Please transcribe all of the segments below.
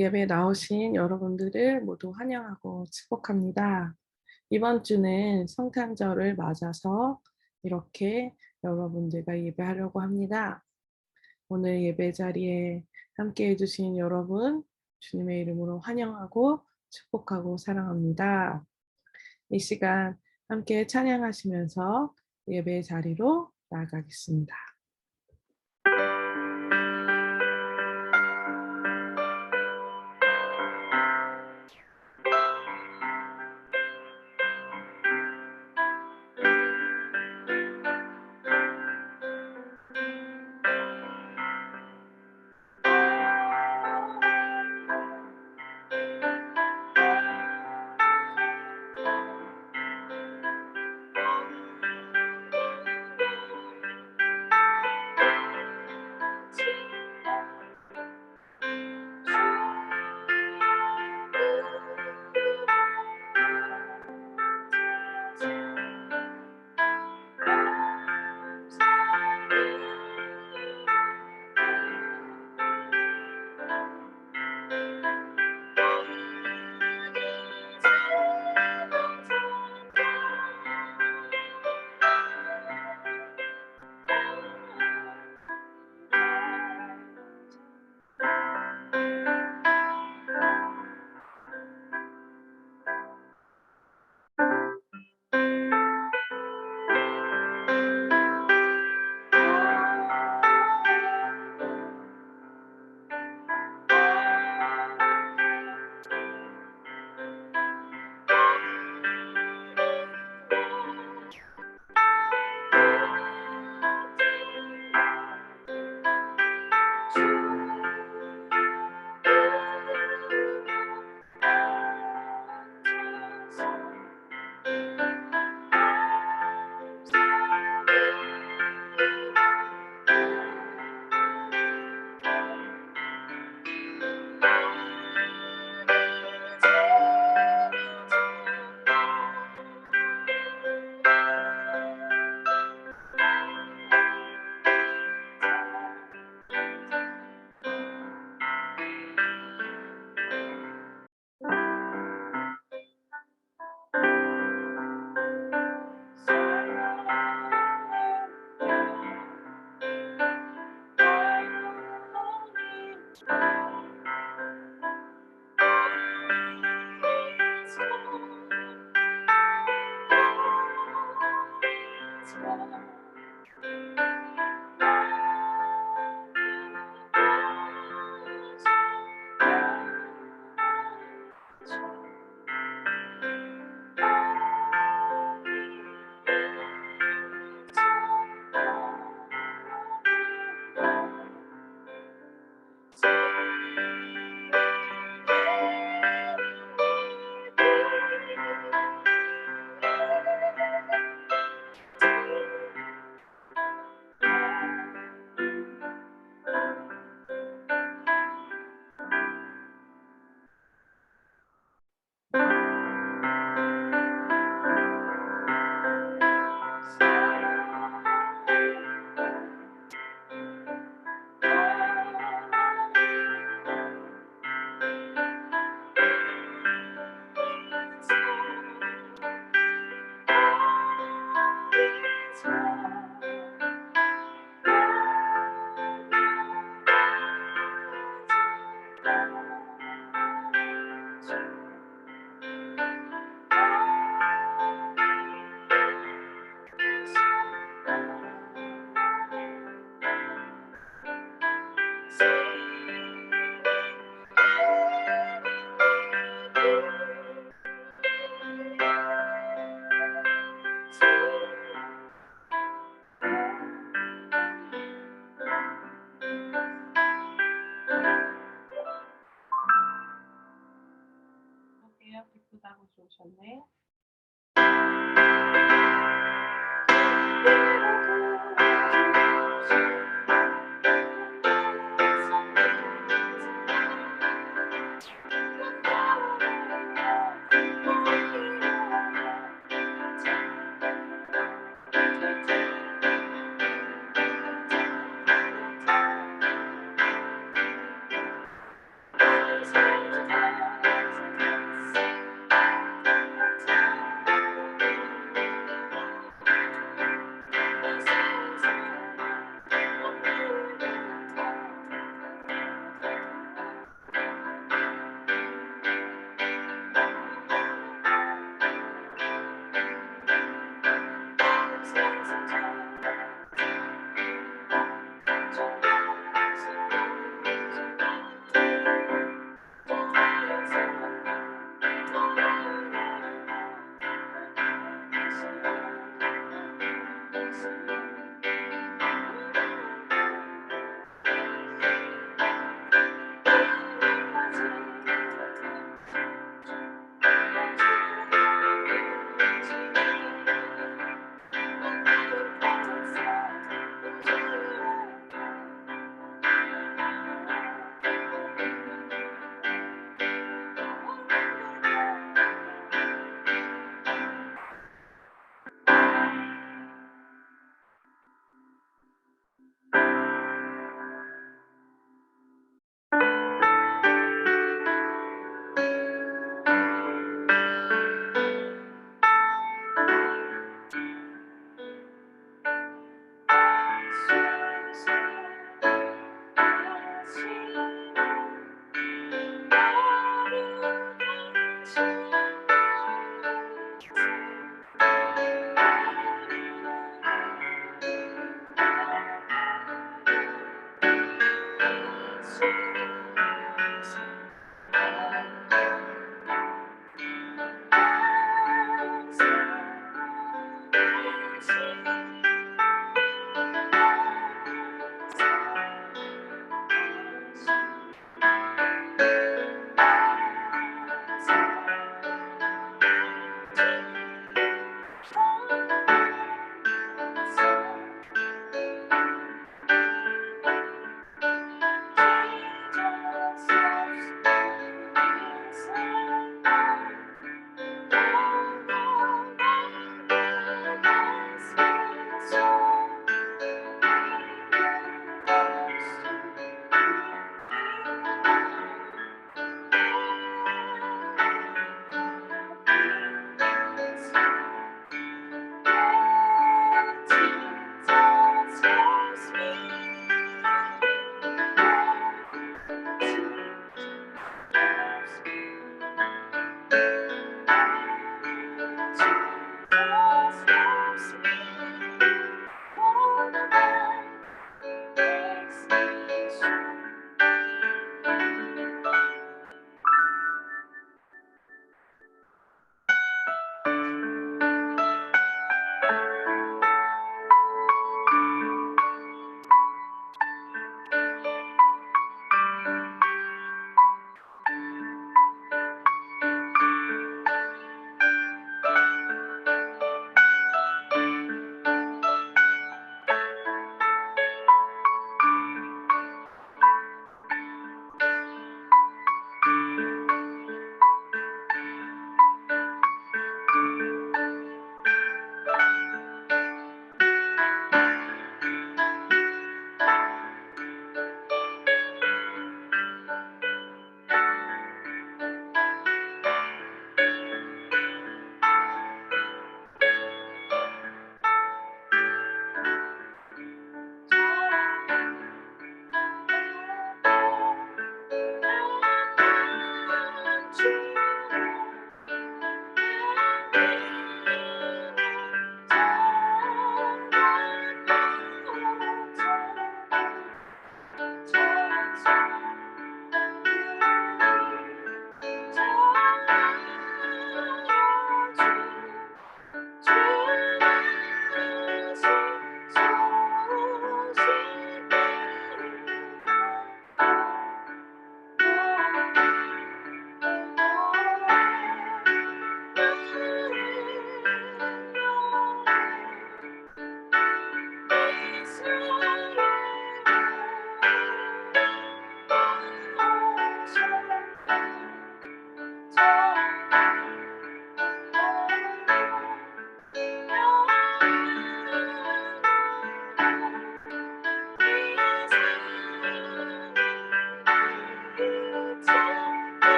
예배에 나오신 여러분들을 모두 환영하고 축복합니다. 이번 주는 성탄절을 맞아서 이렇게 여러분들과 예배하려고 합니다. 오늘 예배 자리에 함께 해주신 여러분, 주님의 이름으로 환영하고 축복하고 사랑합니다. 이 시간 함께 찬양하시면서 예배 자리로 나아가겠습니다.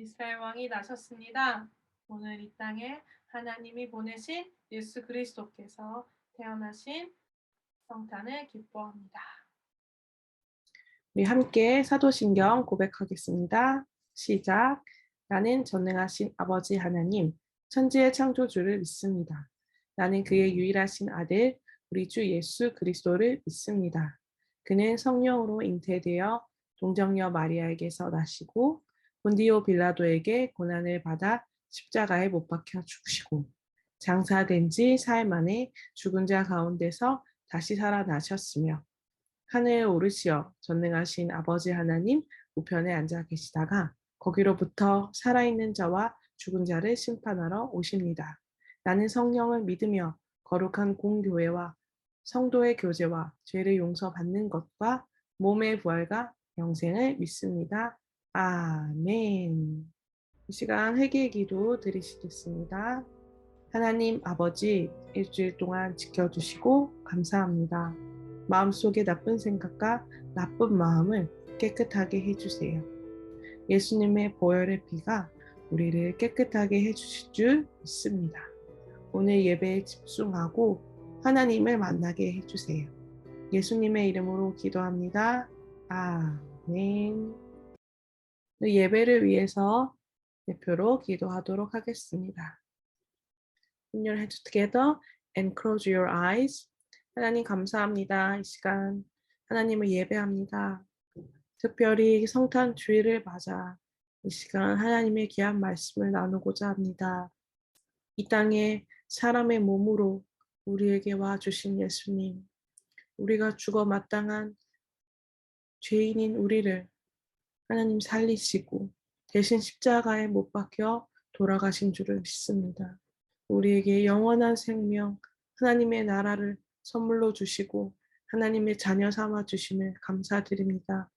이스라엘 왕이 나셨습니다. 오늘 이 땅에 하나님이 보내신 예수 그리스도께서 태어나신 성탄을 기뻐합니다. 우리 함께 사도신경 고백하겠습니다. 시작. 나는 전능하신 아버지 하나님, 천지의 창조주를 믿습니다. 나는 그의 유일하신 아들, 우리 주 예수 그리스도를 믿습니다. 그는 성령으로 잉태되어 동정녀 마리아에게서 나시고 본디오 빌라도에게 고난을 받아 십자가에 못 박혀 죽으시고 장사된 지 사흘 만에 죽은 자 가운데서 다시 살아나셨으며 하늘에 오르시어 전능하신 아버지 하나님 우편에 앉아 계시다가 거기로부터 살아있는 자와 죽은 자를 심판하러 오십니다. 나는 성령을 믿으며 거룩한 공교회와 성도의 교제와 죄를 용서받는 것과 몸의 부활과 영생을 믿습니다. 아멘. 이 시간 회개의 기도 드리시겠습니다. 하나님 아버지, 일주일 동안 지켜주시고 감사합니다. 마음속에 나쁜 생각과 나쁜 마음을 깨끗하게 해주세요. 예수님의 보혈의 피가 우리를 깨끗하게 해주실 줄 믿습니다. 오늘 예배에 집중하고 하나님을 만나게 해주세요. 예수님의 이름으로 기도합니다. 아멘. 예배를 위해서 대표로 기도하도록 하겠습니다. Put your hands together and close your eyes. 하나님 감사합니다. 이 시간 하나님을 예배합니다. 특별히 성탄 주일을 맞아 이 시간 하나님의 귀한 말씀을 나누고자 합니다. 이 땅에 사람의 몸으로 우리에게 와주신 예수님, 우리가 죽어 마땅한 죄인인 우리를 하나님 살리시고 대신 십자가에 못 박혀 돌아가신 줄을 믿습니다. 우리에게 영원한 생명, 하나님의 나라를 선물로 주시고 하나님의 자녀 삼아 주심을 감사드립니다.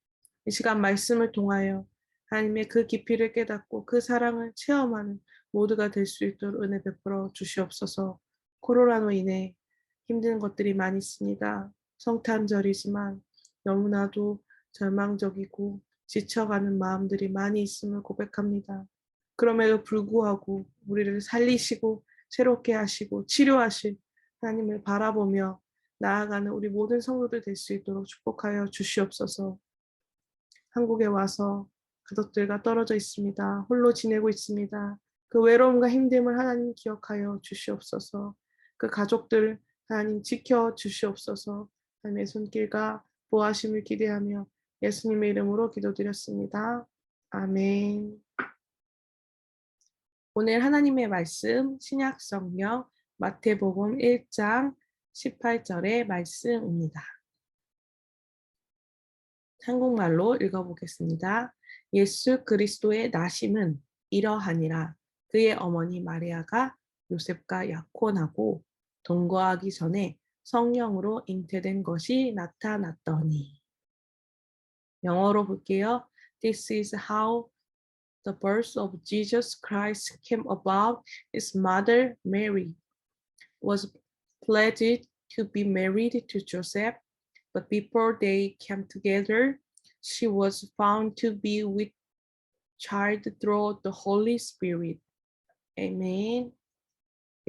이 시간 말씀을 통하여 하나님의 그 깊이를 깨닫고 그 사랑을 체험하는 모두가 될 수 있도록 은혜 베풀어 주시옵소서. 코로나로 인해 힘든 것들이 많이 있습니다. 성탄절이지만 너무나도 절망적이고 지쳐가는 마음들이 많이 있음을 고백합니다. 그럼에도 불구하고 우리를 살리시고 새롭게 하시고 치료하실 하나님을 바라보며 나아가는 우리 모든 성도들 될 수 있도록 축복하여 주시옵소서. 한국에 와서 가족들과 떨어져 있습니다. 홀로 지내고 있습니다. 그 외로움과 힘듦을 하나님 기억하여 주시옵소서. 그 가족들 하나님 지켜 주시옵소서. 하나님의 손길과 보호하심을 기대하며 예수님의 이름으로 기도드렸습니다. 아멘. 오늘 하나님의 말씀 신약 성경 마태복음 1장 18절의 말씀입니다. 한국말로 읽어보겠습니다. 예수 그리스도의 나심은 이러하니라. 그의 어머니 마리아가 요셉과 약혼하고 동거하기 전에 성령으로 잉태된 것이 나타났더니. 영어로 볼게요. This is how the birth of Jesus Christ came about. His mother Mary was pledged to be married to Joseph, but before they came together, she was found to be with child through the Holy Spirit. Amen.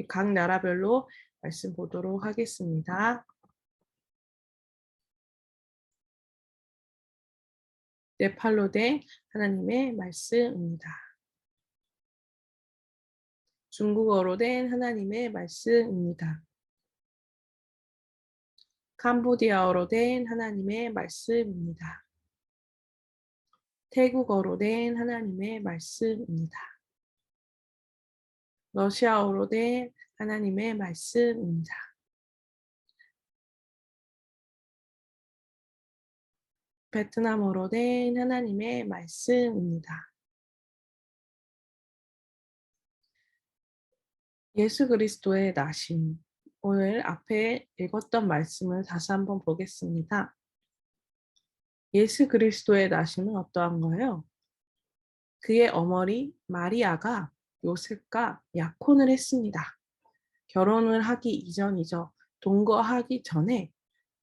각 나라별로 말씀 보도록 하겠습니다. 네팔로 된 하나님의 말씀입니다. 중국어로 된 하나님의 말씀입니다. 캄보디아어로 된 하나님의 말씀입니다. 태국어로 된 하나님의 말씀입니다. 러시아어로 된 하나님의 말씀입니다. 베트남어로 된 하나님의 말씀입니다. 예수 그리스도의 나심. 오늘 앞에 읽었던 말씀을 다시 한번 보겠습니다. 예수 그리스도의 나심은 어떠한가요? 그의 어머니 마리아가 요셉과 약혼을 했습니다. 결혼을 하기 이전이죠. 동거하기 전에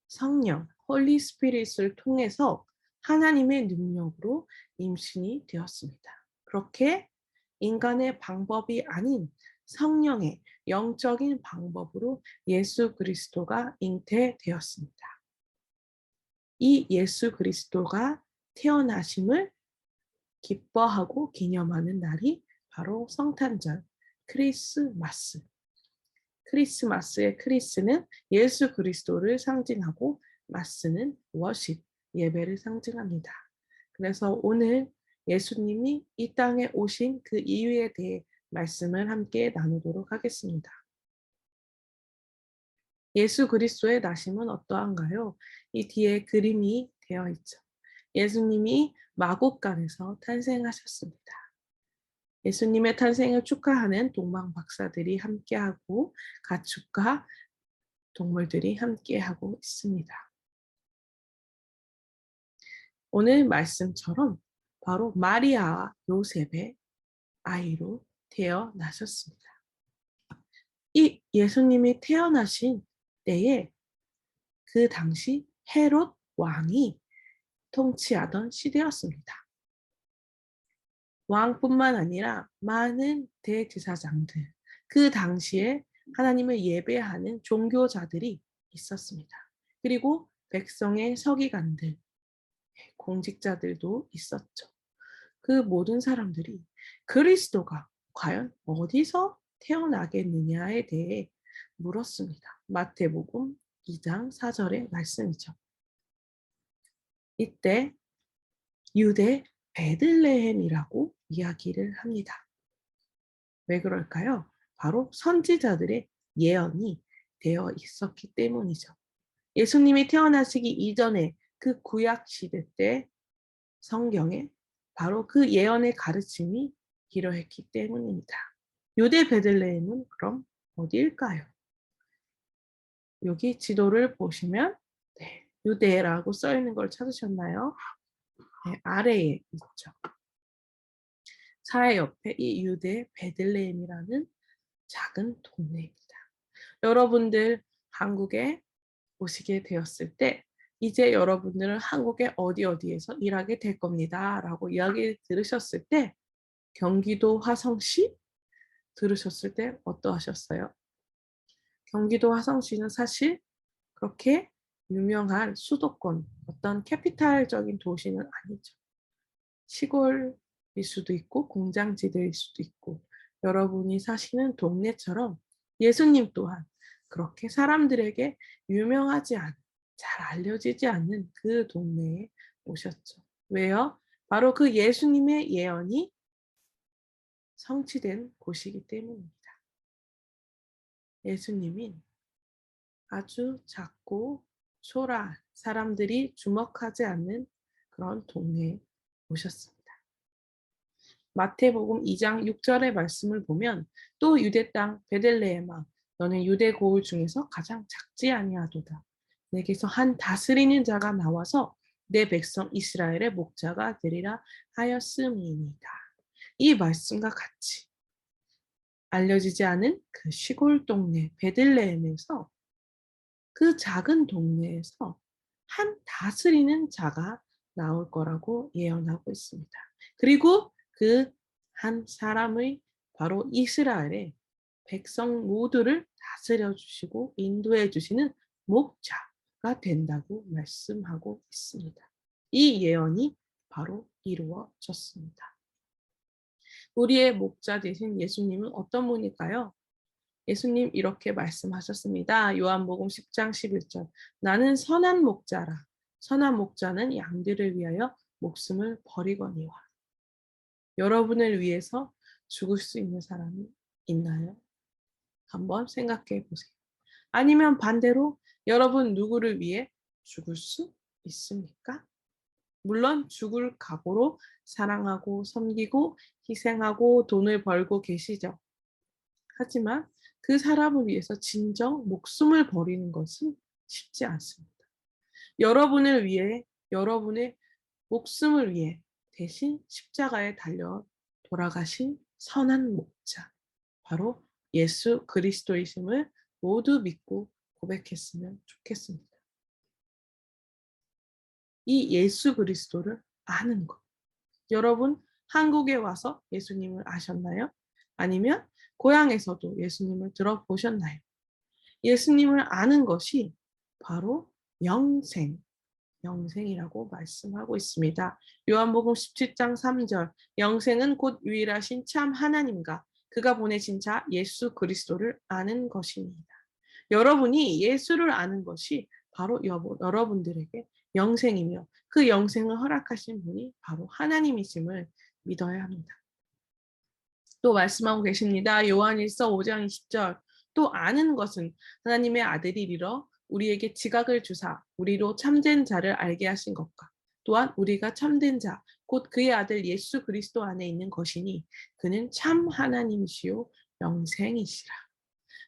성령, 홀리 스피릿을 통해서 하나님의 능력으로 임신이 되었습니다. 그렇게 인간의 방법이 아닌 성령의 영적인 방법으로 예수 그리스도가 잉태되었습니다. 이 예수 그리스도가 태어나심을 기뻐하고 기념하는 날이 바로 성탄절, 크리스마스. 크리스마스의 크리스는 예수 그리스도를 상징하고 마스는 워십, 예배를 상징합니다. 그래서 오늘 예수님이 이 땅에 오신 그 이유에 대해 말씀을 함께 나누도록 하겠습니다. 예수 그리스도의 나심은 어떠한가요? 이 뒤에 그림이 되어 있죠. 예수님이 마국간에서 탄생하셨습니다. 예수님의 탄생을 축하하는 동방 박사들이 함께하고 가축과 동물들이 함께하고 있습니다. 오늘 말씀처럼 바로 마리아와 요셉의 아이로 태어나셨습니다. 이 예수님이 태어나신 때에 그 당시 헤롯 왕이 통치하던 시대였습니다. 왕뿐만 아니라 많은 대제사장들, 그 당시에 하나님을 예배하는 종교자들이 있었습니다. 그리고 백성의 서기관들, 공직자들도 있었죠. 그 모든 사람들이 그리스도가 과연 어디서 태어나겠느냐에 대해 물었습니다. 마태복음 2장 4절의 말씀이죠. 이때 유대 베들레헴이라고 이야기를 합니다. 왜 그럴까요? 바로 선지자들의 예언이 되어 있었기 때문이죠. 예수님이 태어나시기 이전에 그 구약 시대 때 성경에 바로 그 예언의 가르침이 기록했기 때문입니다. 유대 베들레헴은 그럼 어디일까요? 여기 지도를 보시면 유대라고 써 있는 걸 찾으셨나요? 네, 아래에 있죠. 사해 옆에 이 유대 베들레헴이라는 작은 동네입니다. 여러분들 한국에 오시게 되었을 때 이제 여러분들은 한국의 어디에서 일하게 될 겁니다. 라고 이야기 들으셨을 때 경기도 화성시 들으셨을 때 어떠하셨어요? 경기도 화성시는 사실 그렇게 유명한 수도권, 어떤 캐피탈적인 도시는 아니죠. 시골일 수도 있고 공장지대일 수도 있고 여러분이 사시는 동네처럼 예수님 또한 그렇게 사람들에게 유명하지 않은, 잘 알려지지 않는 그 동네에 오셨죠. 왜요? 바로 그 예수님의 예언이 성취된 곳이기 때문입니다. 예수님이 아주 작고 초라한 사람들이 주목하지 않는 그런 동네에 오셨습니다. 마태복음 2장 6절의 말씀을 보면 또 유대 땅 베들레헴아 너는 유대 고을 중에서 가장 작지 아니하도다. 내게서 한 다스리는 자가 나와서 내 백성 이스라엘의 목자가 되리라 하였음이니이다. 이 말씀과 같이 알려지지 않은 그 시골 동네 베들레헴에서 그 작은 동네에서 한 다스리는 자가 나올 거라고 예언하고 있습니다. 그리고 그 한 사람의 바로 이스라엘의 백성 모두를 다스려 주시고 인도해 주시는 목자가 된다고 말씀하고 있습니다. 이 예언이 바로 이루어졌습니다. 우리의 목자 되신 예수님은 어떤 분일까요? 예수님 이렇게 말씀하셨습니다. 요한복음 10장 11절. 나는 선한 목자라. 선한 목자는 양들을 위하여 목숨을 버리거니와. 여러분을 위해서 죽을 수 있는 사람이 있나요? 한번 생각해 보세요. 아니면 반대로 여러분 누구를 위해 죽을 수 있습니까? 물론 죽을 각오로 사랑하고 섬기고 희생하고 돈을 벌고 계시죠. 하지만 그 사람을 위해서 진정 목숨을 버리는 것은 쉽지 않습니다. 여러분을 위해, 여러분의 목숨을 위해 대신 십자가에 달려 돌아가신 선한 목자, 바로 예수 그리스도이심을 모두 믿고 고백했으면 좋겠습니다. 이 예수 그리스도를 아는 것. 여러분, 한국에 와서 예수님을 아셨나요? 아니면 고향에서도 예수님을 들어보셨나요? 예수님을 아는 것이 바로 영생, 영생이라고 말씀하고 있습니다. 요한복음 17장 3절, 영생은 곧 유일하신 참 하나님과 그가 보내신 자 예수 그리스도를 아는 것입니다. 여러분이 예수를 아는 것이 바로 여러분들에게 영생이며 그 영생을 허락하신 분이 바로 하나님이심을 믿어야 합니다. 또 말씀하고 계십니다. 요한일서 5장 20절, 또 아는 것은 하나님의 아들이리러 우리에게 지각을 주사 우리로 참된 자를 알게 하신 것과 또한 우리가 참된 자, 곧 그의 아들 예수 그리스도 안에 있는 것이니 그는 참 하나님이시요 영생이시라.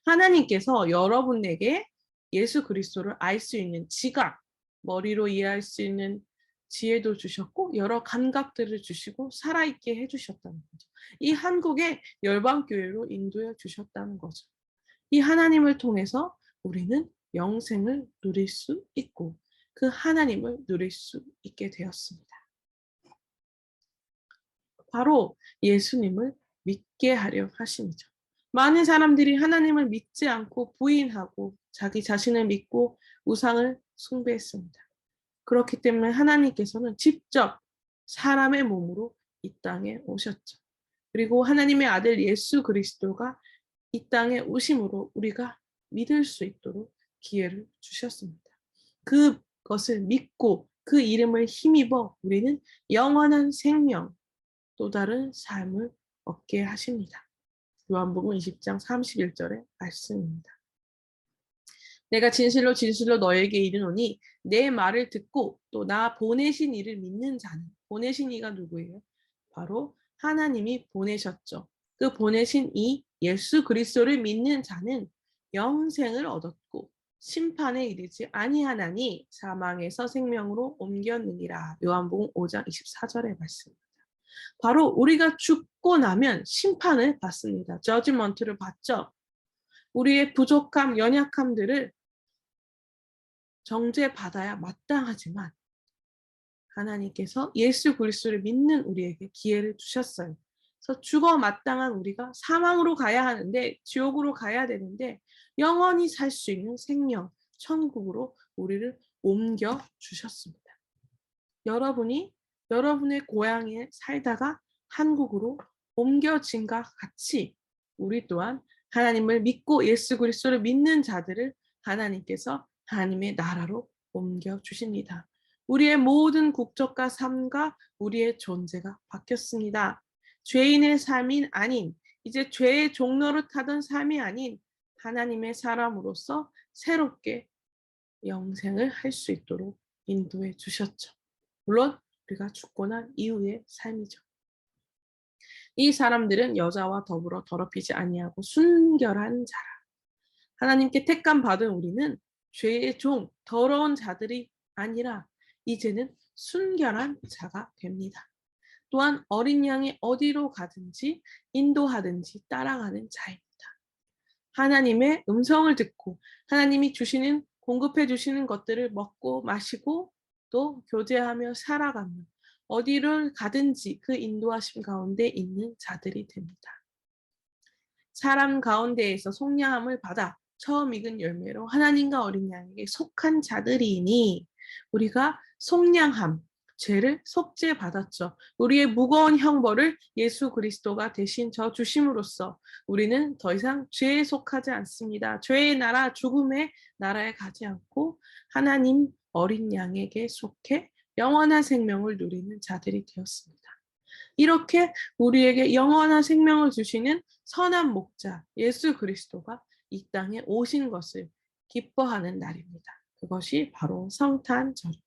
하나님께서 여러분에게 예수 그리스도를 알 수 있는 지각, 머리로 이해할 수 있는 지혜도 주셨고 여러 감각들을 주시고 살아있게 해주셨다는 거죠. 이 한국에 열방교회로 인도해 주셨다는 거죠. 이 하나님을 통해서 우리는 영생을 누릴 수 있고 그 하나님을 누릴 수 있게 되었습니다. 바로 예수님을 믿게 하려 하심이죠. 많은 사람들이 하나님을 믿지 않고 부인하고 자기 자신을 믿고 우상을 숭배했습니다. 그렇기 때문에 하나님께서는 직접 사람의 몸으로 이 땅에 오셨죠. 그리고 하나님의 아들 예수 그리스도가 이 땅에 오심으로 우리가 믿을 수 있도록 기회를 주셨습니다. 그것을 믿고 그 이름을 힘입어 우리는 영원한 생명, 또 다른 삶을 얻게 하십니다. 요한복음 20장 31절의 말씀입니다. 내가 진실로 진실로 너에게 이르노니 내 말을 듣고 또 나 보내신 이를 믿는 자는, 보내신 이가 누구예요? 바로 하나님이 보내셨죠. 그 보내신 이 예수 그리스도를 믿는 자는 영생을 얻었고 심판에 이르지 아니하나니 사망에서 생명으로 옮겼느니라. 요한복음 5장 24절의 말씀입니다. 바로 우리가 죽고 나면 심판을 받습니다. 저지먼트를 받죠. 우리의 부족함, 연약함들을 정죄받아야 마땅하지만 하나님께서 예수 그리스도를 믿는 우리에게 기회를 주셨어요. 그래서 죽어 마땅한 우리가 사망으로 가야 하는데, 지옥으로 가야 되는데 영원히 살 수 있는 생명, 천국으로 우리를 옮겨 주셨습니다. 여러분이 여러분의 고향에 살다가 한국으로 옮겨진과 같이 우리 또한 하나님을 믿고 예수 그리스도를 믿는 자들을 하나님께서 하나님의 나라로 옮겨 주십니다. 우리의 모든 국적과 삶과 우리의 존재가 바뀌었습니다. 죄인의 삶이 아닌, 이제 죄의 종로를 타던 삶이 아닌 하나님의 사람으로서 새롭게 영생을 할 수 있도록 인도해 주셨죠. 물론 우리가 죽고 난 이후의 삶이죠. 이 사람들은 여자와 더불어 더럽히지 아니하고 순결한 자라. 하나님께 택감 받은 우리는 죄의 종, 더러운 자들이 아니라 이제는 순결한 자가 됩니다. 또한 어린 양이 어디로 가든지 인도하든지 따라가는 자입니다. 하나님의 음성을 듣고 하나님이 주시는 공급해 주시는 것들을 먹고 마시고 또 교제하며 살아가며 어디를 가든지 그 인도하심 가운데 있는 자들이 됩니다. 사람 가운데에서 속량함을 받아 처음 익은 열매로 하나님과 어린 양에게 속한 자들이니 우리가 속량함, 죄를 속죄받았죠. 우리의 무거운 형벌을 예수 그리스도가 대신 져 주심으로써 우리는 더 이상 죄에 속하지 않습니다. 죄의 나라, 죽음의 나라에 가지 않고 하나님 어린 양에게 속해 영원한 생명을 누리는 자들이 되었습니다. 이렇게 우리에게 영원한 생명을 주시는 선한 목자 예수 그리스도가 이 땅에 오신 것을 기뻐하는 날입니다. 그것이 바로 성탄절입니다.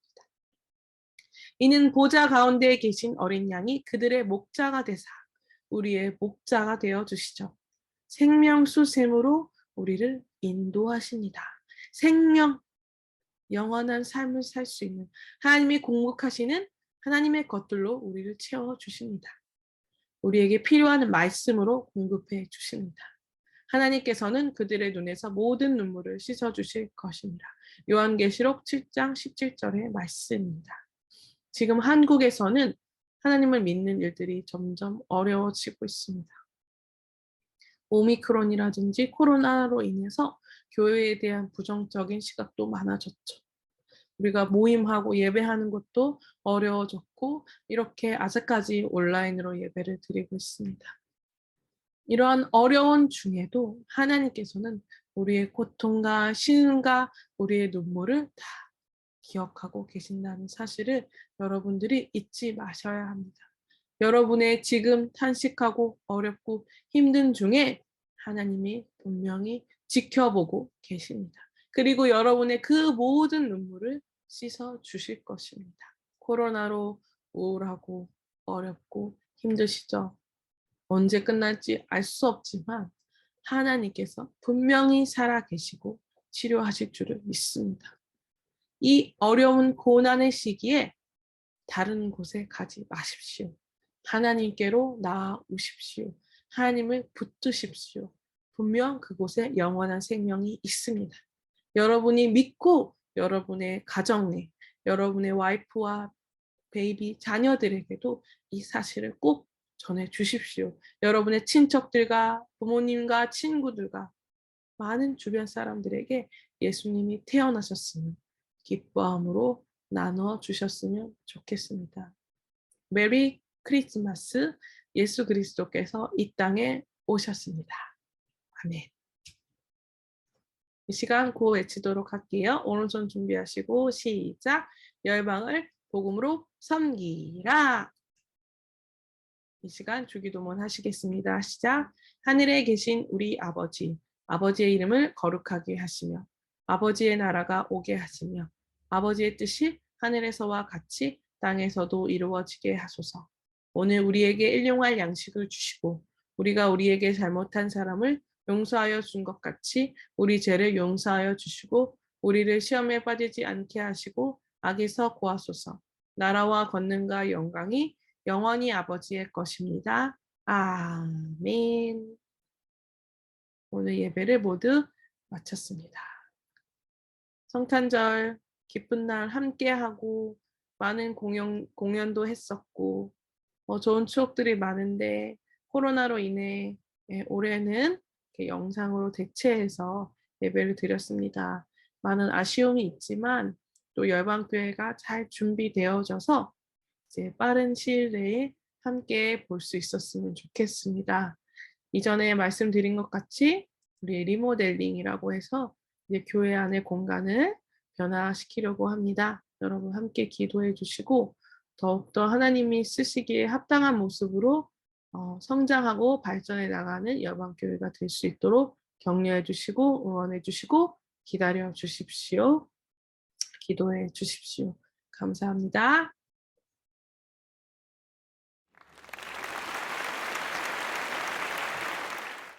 이는 보좌 가운데 계신 어린 양이 그들의 목자가 되사 우리의 목자가 되어 주시죠. 생명수 샘으로 우리를 인도하십니다. 생명, 영원한 삶을 살 수 있는 하나님이 공급하시는 하나님의 것들로 우리를 채워 주십니다. 우리에게 필요한 말씀으로 공급해 주십니다. 하나님께서는 그들의 눈에서 모든 눈물을 씻어 주실 것입니다. 요한계시록 7장 17절의 말씀입니다. 지금 한국에서는 하나님을 믿는 일들이 점점 어려워지고 있습니다. 오미크론이라든지 코로나로 인해서 교회에 대한 부정적인 시각도 많아졌죠. 우리가 모임하고 예배하는 것도 어려워졌고 이렇게 아직까지 온라인으로 예배를 드리고 있습니다. 이러한 어려운 중에도 하나님께서는 우리의 고통과 신음과 우리의 눈물을 다 기억하고 계신다는 사실을 여러분들이 잊지 마셔야 합니다. 여러분의 지금 탄식하고 어렵고 힘든 중에 하나님이 분명히 지켜보고 계십니다. 그리고 여러분의 그 모든 눈물을 씻어 주실 것입니다. 코로나로 우울하고 어렵고 힘드시죠? 언제 끝날지 알 수 없지만 하나님께서 분명히 살아계시고 치료하실 줄을 믿습니다. 이 어려운 고난의 시기에 다른 곳에 가지 마십시오. 하나님께로 나아오십시오. 하나님을 붙드십시오. 분명 그곳에 영원한 생명이 있습니다. 여러분이 믿고 여러분의 가정 내, 여러분의 와이프와 베이비 자녀들에게도 이 사실을 꼭 전해 주십시오. 여러분의 친척들과 부모님과 친구들과 많은 주변 사람들에게 예수님이 태어나셨음을 기뻐함으로 나눠 주셨으면 좋겠습니다. 메리 크리스마스. 예수 그리스도께서 이 땅에 오셨습니다. 아멘. 이 시간 구호 외치도록 할게요. 오른손 준비하시고 시작. 열방을 복음으로 섬기라. 이 시간 주기도문 하시겠습니다. 시작. 하늘에 계신 우리 아버지, 아버지의 이름을 거룩하게 하시며 아버지의 나라가 오게 하시며 아버지의 뜻이 하늘에서와 같이 땅에서도 이루어지게 하소서. 오늘 우리에게 일용할 양식을 주시고 우리가 우리에게 잘못한 사람을 용서하여 준 것 같이 우리 죄를 용서하여 주시고 우리를 시험에 빠지지 않게 하시고 악에서 구하소서. 나라와 권능과 영광이 영원히 아버지의 것입니다. 아멘. 오늘 예배를 모두 마쳤습니다. 성탄절 기쁜 날 함께하고 많은 공연도 했었고 좋은 추억들이 많은데 코로나로 인해 올해는 이렇게 영상으로 대체해서 예배를 드렸습니다. 많은 아쉬움이 있지만 또 열방교회가 잘 준비되어져서 이제 빠른 시일 내에 함께 볼 수 있었으면 좋겠습니다. 이전에 말씀드린 것 같이 우리 리모델링이라고 해서 이제 교회 안의 공간을 변화시키려고 합니다. 여러분 함께 기도해 주시고 더욱더 하나님이 쓰시기에 합당한 모습으로 성장하고 발전해 나가는 열방교회가 될 수 있도록 격려해 주시고 응원해 주시고 기다려 주십시오. 기도해 주십시오. 감사합니다.